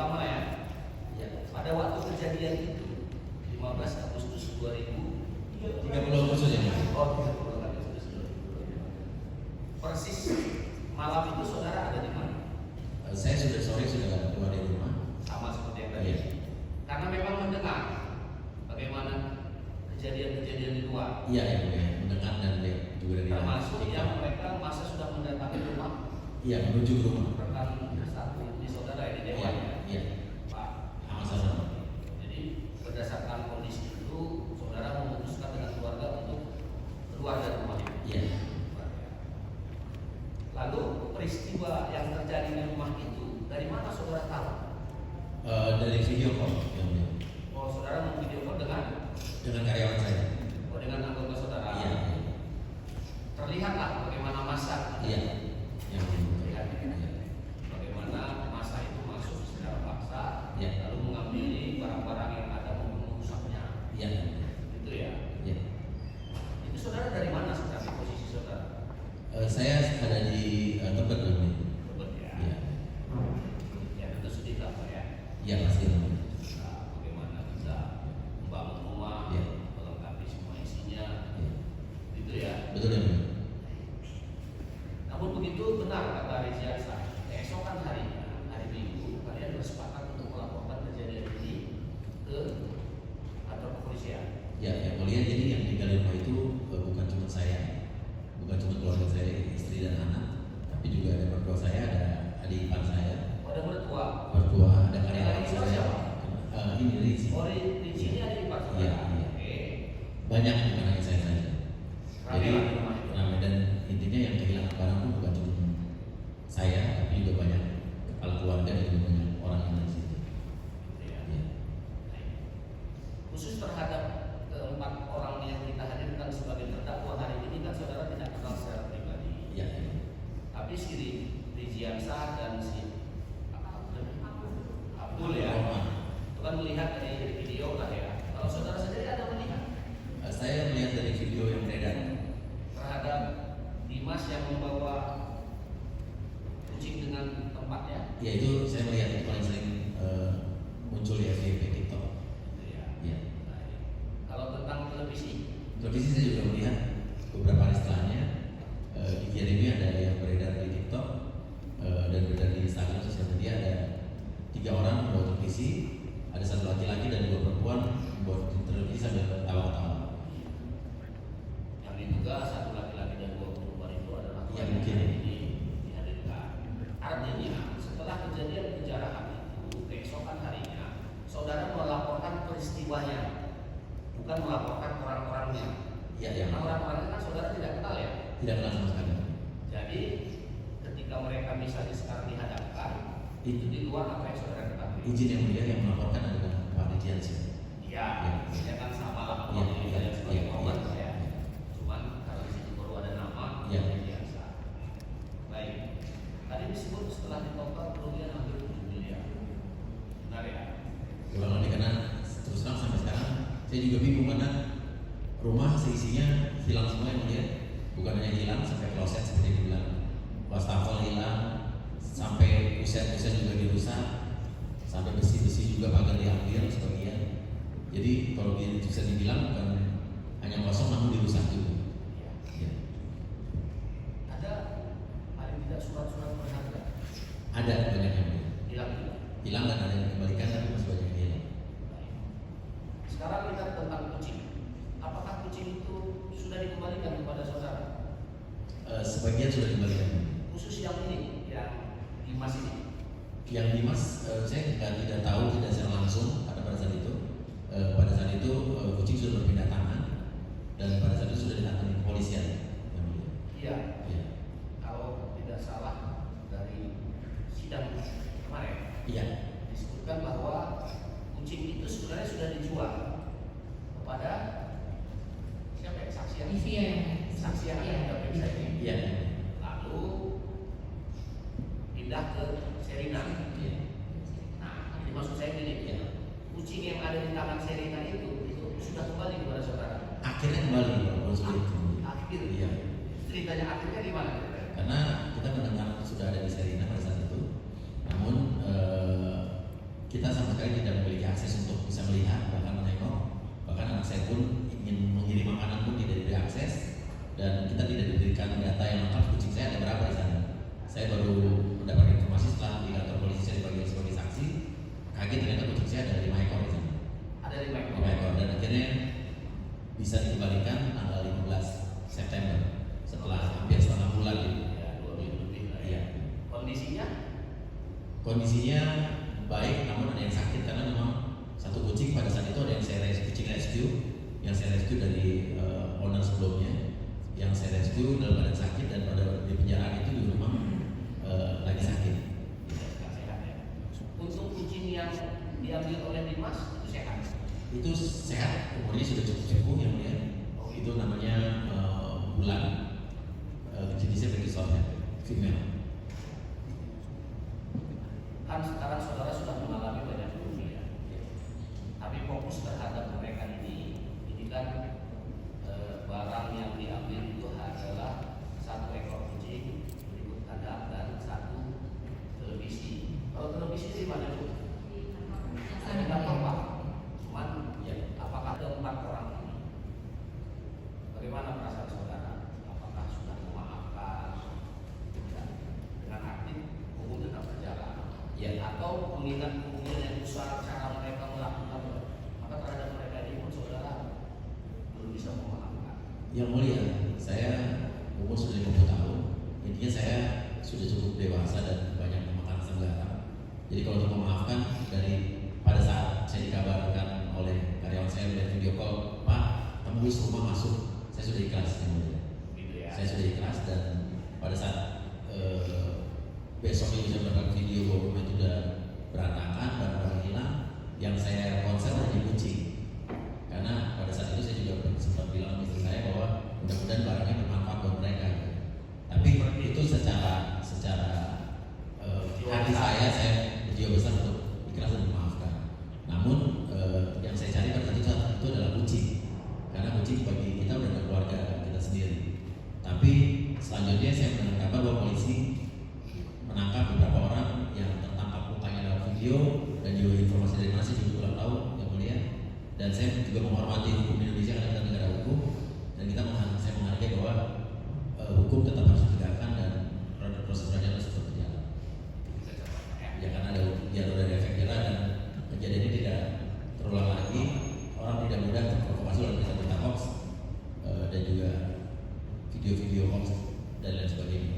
utama ya. Pada waktu kejadian itu 15 Agustus 2030 Agustus ya. Oh, 30 Agustus 2020. Persis malam itu saudara ada di mana? Saya sudah keluar dari rumah. Sama seperti yang tadi. Karena memang mendengar bagaimana kejadian-kejadian di luar. Iya, mendengar dan lihat juga dari termasuk yang mereka masa sudah mendatangi rumah. Iya, menuju ke rumah. Rekan satu di saudara ini Dewan. Iya. Pak. Sama-sama. Jadi berdasarkan kondisi itu, saudara memutuskan dengan keluarga untuk keluar dari rumah ini. Iya. Lalu peristiwa yang terjadi di rumah itu dari mana saudara tahu? Dari video call. Oh, saudara memvideo call dengan karyawan saya. Oh, dengan anggota saudara. Iya. Terlihatlah bagaimana masa. Iya. Yang terlihat. Bagaimana masa itu masuk secara paksa, iya. lalu mengambil barang-barang yang ada merusaknya. Iya. Itu ya. Iya. Itu saudara dari mana sekarang posisi saudara? Saya ada di Tebet dulu. Tebet ya. Iya. Ya tentu sedih lah Pak ya. Iya pasti. Nah, bagaimana bisa membangun rumah, melengkapi semua isinya, gitu ya. Betul ya. Namun begitu benar kata Riziasa, keesokan harinya, hari Minggu, kalian bersepakat untuk melaporkan kejadian ini ke kantor kepolisian. Ya, yang mulia, jadi yang tinggal di rumah itu bukan cuma saya, bukan cuma keluarga saya, istri dan anak, tapi juga ada mertua saya, ada adik ipar saya. Oh, ada mertua, ada karyawan saya. Ini Rizi. Oh, Rizi ini adik ipar saudara. Iya. Oke. Banyak bukan hanya saya saja. Jadi ramai dan intinya yang kehilangan barang pun bukan cuma saya, tapi juga banyak kepala keluarga dan juga banyak orang yang di situ. Ya. Khusus terhadap keempat orang yang kita hadirkan sebagai terdakwa hari ini kan saudara tidak kenal secara pribadi. Iya. Tapi si Riziansa dan si Abdul ya, itu kan melihat dari video lah ya. Kalau saudara sendiri ada melihat? Saya melihat dari video yang beredar terhadap Dimas yang membawa kucing dengan tempatnya. Ya itu saya melihat itu paling sering muncul di FYP TikTok. Itu ya. Ya. Kalau tentang televisi saya juga melihat beberapa hari setelahnya di KRB ada yang beredar di TikTok dan beredar di Instagram sosial media, ada 3 orang membawa televisi, ada 1 laki-laki dan 2 perempuan membawa televisi sambil ketawa-ketawa. yang diduga 1 laki-laki dan 2 perempuan itu adalah Ya, mungkin. dihadirkan. Artinya setelah kejadian penjarahan itu keesokan harinya saudara melaporkan peristiwanya, bukan melaporkan orang-orangnya. Ya. Karena orang-orangnya kan saudara tidak kenal ya. Tidak kenal sama sekali. Jadi ketika mereka misalnya sekarang dihadapkan, itu di luar apa yang saudara ketahui. Izin yang mulia yang melaporkan adalah Pak Riziansyah. Iya, ya kan sama lah Ya, kalau ya, kalian sebagai ya, korban ya. saya. Cuman karena di situ baru ada nama Ya. yang biasa. Baik. Tadi disebut setelah ditotal kerugian hampir 7 miliar. Benar ya? Ulang lagi karena terus terang sampai sekarang saya juga bingung karena rumah seisinya hilang semua yang mulia. Bukan hanya hilang sampai kloset seperti dibilang, wastafel hilang, sampai puset-puset juga dirusak, sampai besi-besi juga pagar diambil sebagian. Jadi kalau bisa dibilang bukan hanya kosong namun dirusak juga. Ya. Ada paling tidak surat-surat berharga Ada banyak yang hilang juga. hilang dan ada yang dikembalikan tapi masih banyak yang hilang. Baik. Sekarang kita tentang kucing. Apakah kucing itu sudah dikembalikan kepada saudara? Sebagian sudah dikembalikan. Khusus yang ini, yang Dimas ini. Yang Dimas saya tidak tahu, tidak secara langsung karena pada saat itu kucing sudah berpindah tangan dan pada saat itu sudah ditangani kepolisian. Iya. Ya. Kalau tidak salah dari sidang kemarin, Iya. disebutkan bahwa kucing itu sebenarnya sudah dijual kepada siapa ya? Saksi yang saksi yang ada di website ini. Iya. Lalu pindah ke Serina. Iya. Nah, ini maksud saya gini, Iya. kucing yang ada di tangan Serina itu sudah kembali kepada saudara. Akhirnya kembali kalau sudah itu. Akhir. Iya. Ceritanya akhirnya gimana? Karena kita mendengar sudah ada di Serina pada saat itu, namun kita sama sekali tidak memiliki akses untuk bisa melihat, bahkan menengok. Bahkan anak saya pun ingin mengirim makanan pun tidak diakses, dan kita tidak diberikan data yang lengkap kucing saya ada berapa di sana. Saya baru mendapat informasi setelah di kantor polisi saya dipanggil sebagai saksi. Kaget ternyata kucing saya ada 5 ekor di sana. Ada 5 ekor. 5 ekor, dan akhirnya bisa dikembalikan tanggal 15 September setelah hampir setengah bulan gitu. Ya, 2 minggu lebih lah. Iya. Kondisinya baik, namun ada yang sakit karena memang satu kucing pada saat itu ada yang saya kucing rescue, yang saya rescue dari owner sebelumnya, yang saya rescue dalam keadaan sakit dan pada di penjara itu di rumah lagi sakit. Nggak sehat ya. Untuk kucing yang diambil oleh Dimas itu sehat. Itu sehat, umurnya sudah cukup sepuh yang mulia. Itu namanya Bulan, jenisnya British Shorthair, female. Kan sekarang saudara sudah mengalami banyak kerugian, tapi fokus terhadap mereka ini kan barang yang diambil itu adalah 1 ekor kucing, berikut kandang dan 1 televisi. Kalau televisi di mana itu? Di kantor Pak. Cuman ya, apakah ke-4 orang ini? Bagaimana perasaan saudara? Apakah sudah memaafkan? Tidak. Dengan aktif hukum tetap berjalan. Ya, atau mengingat kemudian yang usaha cara mereka melakukan, maka terhadap mereka ini pun saudara belum bisa memaafkan. Yang mulia, saya umur sudah 50 tahun. Intinya saya sudah cukup dewasa dan banyak memakan senggara. Jadi kalau untuk memaafkan, dari pada saat saya dikabarkan oleh karyawan saya melihat video call, Pak, tembus rumah masuk, saya sudah ikhlas. Yang mulia. Gitu ya. Saya sudah ikhlas, dan pada saat besoknya bisa mendapatkan video bahwa rumah itu udah berantakan, barang-barang hilang, yang saya konsen hanya kucing. Karena pada saat itu saya juga sempat bilang sama istri saya bahwa mudah-mudahan barangnya bermanfaat buat mereka. Tapi itu secara hati saya berjiwa besar untuk ikhlas dan memaafkan. Namun yang saya cari pada saat itu adalah kucing, karena kucing bagi kita udah keluarga kita sendiri. Tapi selanjutnya saya mendengar kabar bahwa polisi menangkap beberapa orang yang tertangkap mukanya dalam video, dan juga informasi dari mana saya juga kurang tahu yang mulia. Dan saya juga menghormati hukum Indonesia karena kita negara hukum, dan saya menghargai bahwa hukum tetap harus ditegakkan dan proses peradilan harus tetap berjalan. Ya, karena ada dari efek jerah dan kejadian ini tidak terulang lagi. Orang tidak mudah terprovokasi oleh berita hoax dan juga video-video hoax dan lain sebagainya.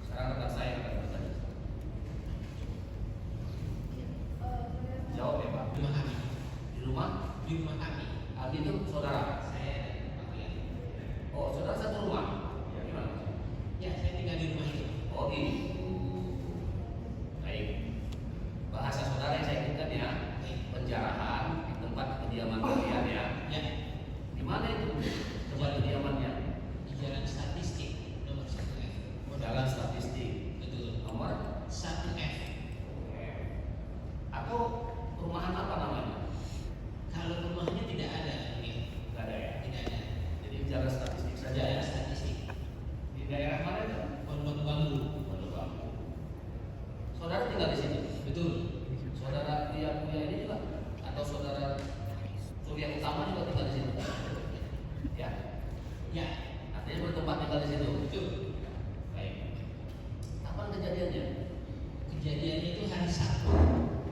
Sekarang rekan saya akan bertanya. Jawab ya Pak. Di rumah kami. Di rumah? Di rumah kami. Aldi itu saudara. Saya dan Pak Rian. Oh, saudara satu rumah. Ya, gimana? Ya, saya tinggal di rumah itu. Oh, ini. Baik. Bahasa saudara yang saya inginkan ya, penjarahan di tempat kediaman kalian ya. Ya, Di mana itu tempat kediamannya? di jalan statistik nomor 1F. Jalan statistik. Betul. Nomor 1F. atau perumahan apa namanya? Kalau rumahnya tidak ada, ini Tidak ada ya. tidak ada. Jadi jalan statistik saja Jalan ya. statistik. Di daerah mana itu? Pondok Bambu. Pondok Bambu. Saudara tinggal di situ. Betul. Saudara Tia Kuya ini juga, atau saudara Surya Utama juga tinggal di situ. Ya, Ya, artinya bertempat tinggal di situ. betul. Baik. Kapan kejadiannya? Kejadiannya itu hari Sabtu,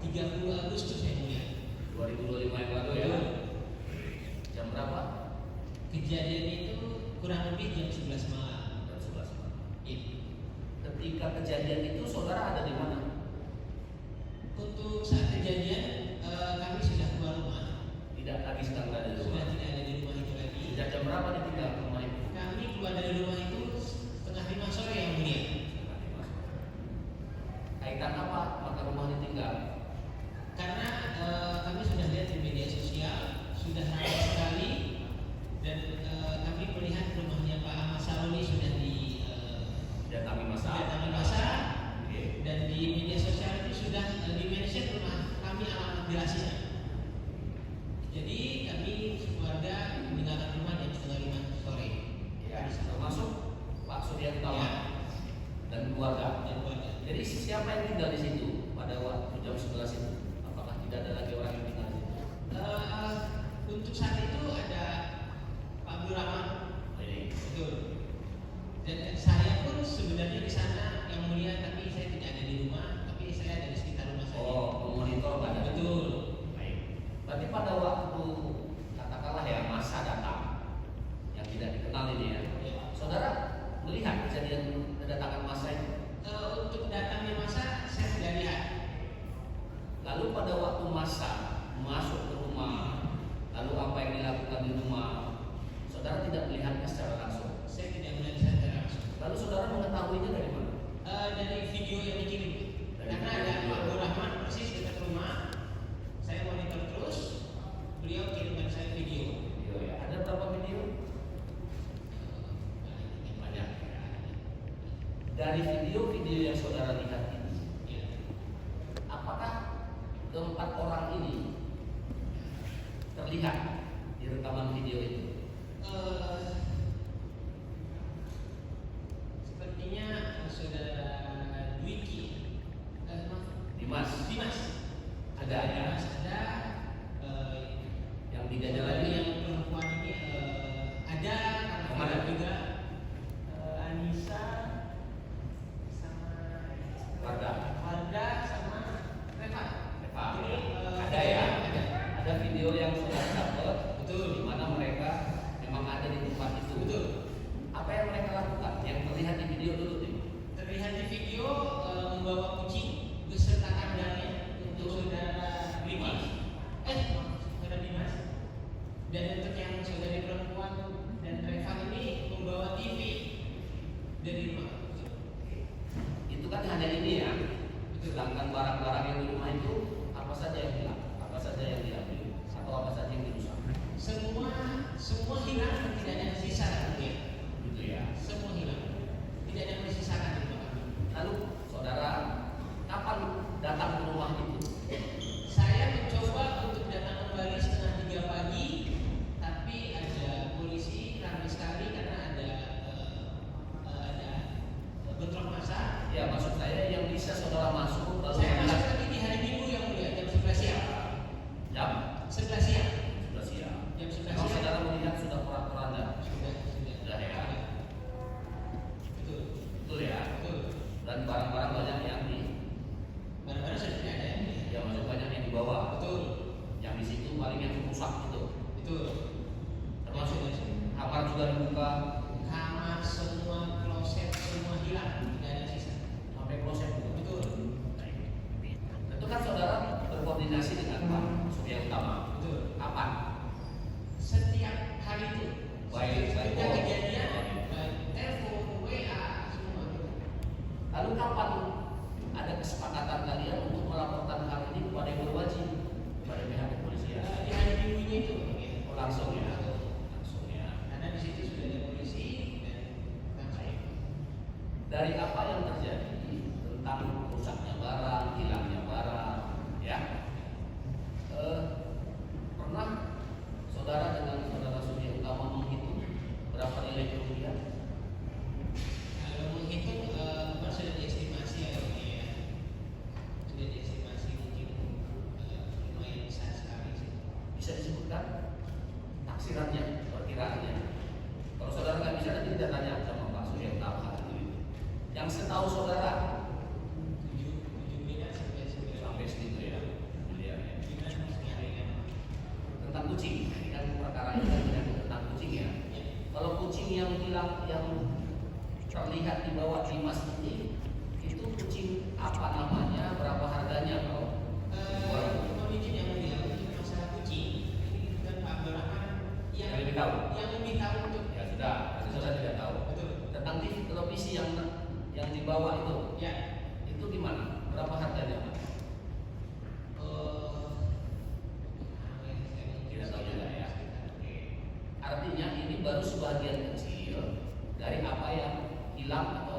30 Agustus yang mulia. 2025 yang lalu ya. Betul. Jam berapa? Kejadian itu kurang lebih jam 11 malam. Jam 11 malam. Iya. Ketika kejadian itu saudara ada di mana? Untuk saat kejadian kami sudah keluar rumah. Tidak lagi sedang ada di Sudah rumah. tidak ada di rumah itu lagi. Sejak jam berapa ditinggal rumah itu? Kami keluar dari rumah itu setengah 5 sore yang mulia. Kaitan apa maka rumah ditinggal? Karena kami sudah lihat di media sosial sudah ramai sekali, dan kami melihat rumahnya Pak Ahmad Saroni sudah Dan kami masak. sudah kami pasang Oke. dan di pada waktu masa masuk ke rumah, lalu apa yang dilakukan di rumah, saudara tidak melihatnya secara langsung. Saya tidak melihat secara langsung. Lalu saudara mengetahuinya dari mana? Dari video yang dikirim. Dari Karena video. ada Pak Abdul Rahman persis dekat rumah. Saya monitor terus. Beliau kirimkan saya video. Video ya. Ada berapa video? Banyak. Dari video-video yang saudara lihat ini, Ya. apakah keempat orang ini terlihat di rekaman video itu? Sepertinya saudara Dwiki, Dimas, ada ya. Dimas ada. Yang tiganya Saudara lagi yang perempuan ini ada. Karena Kemana? ada juga Anissa sama Wardah. sama Reva. Pak, Ini, ada ya. Ada. Ada video yang saudara dapat, Betul. di mana mereka memang ada di tempat itu. Betul. Apa yang mereka lakukan? Yang terlihat di video dulu, Tim. Terlihat di video membawa kucing beserta kandangnya untuk saudara Dimas. saudara Dimas. Dan untuk yang saudari perempuan dan Reva ini membawa TV dari rumah. Itu kan hanya ini ya. Sedangkan barang-barang yang di rumah itu apa saja yang hilang, apa saja yang diambil, atau apa saja yang dirusak. Semua hilang, tidak ada yang sisa ya. Gitu ya. Semua hilang, tidak ada yang menyisakan di rumah kami. Lalu saudara kapan datang ke rumah itu? Saya mencoba untuk datang kembali setengah 3 pagi, tapi ada polisi ramai sekali karena ada bentrok massa. Ya, maksud saya yang bisa saudara masuk lalu Saya melihat masuk lagi di hari Minggu yang mulia jam 11 siang. jam 11 siang. 11 siang. Jam 11 Kalau siang. saudara melihat sudah porak-poranda. Sudah ya. Betul. Betul ya. Betul. Dan barang-barang banyak yang Barang-barang sudah tidak ada yang mulia. yang masuk banyak yang dibawa. Betul. Yang di situ paling yang rusak itu. Betul. Termasuk kamar juga dibuka, Kamar semua, kloset semua hilang, tidak ada sisa. sampai kloset juga. Betul. Tentu kan saudara berkoordinasi dengan Pak Surya Utama. Betul. Kapan? Setiap hari itu. Baik, Setiap baik. kejadian, baik telepon, WA, semua. Lalu kapan ada kesepakatan kalian untuk melaporkan hal ini kepada yang berwajib, kepada pihak kepolisian? Di hari Minggunya itu. Oh, langsung ya. Langsung ya. Karena di situ sudah ada polisi dan langsung. Dari apa yang terjadi tentang rusaknya barang, hilangnya barang, ya, pernah saudara dengan saudara Surya Utama menghitung berapa nilai kerugian? Kalau menghitung, Pak sudah diestimasi ya, ya. Sudah diestimasi mungkin lumayan besar sekali sih. Bisa disebutkan taksirannya, perkiraannya? Kalau saudara nggak bisa, nanti kita tanya sama Pak Surya Utama. Yang setahu saudara 7 miliar sampai 9 sampai segitu ya, miliarnya. miliar. Tentang kucing, ini kan perkara ini kan menyangkut tentang kucing ya. Kalau kucing yang hilang, yang terlihat di bawah Dimas ini, itu kucing apa namanya, berapa harganya kalau dijual? Mohon izin yang mulia untuk masalah kucing. Ini bukan Pak Abdul Rahman Yang lebih tahu? Yang lebih tahu untuk Ya sudah, nanti saudara tidak tahu. betul. Tentang TV televisi yang dibawa itu, Ya. itu gimana? Berapa harganya? Pak? Tidak tahu juga ya. Artinya ini baru sebagian kecil dari apa yang hilang atau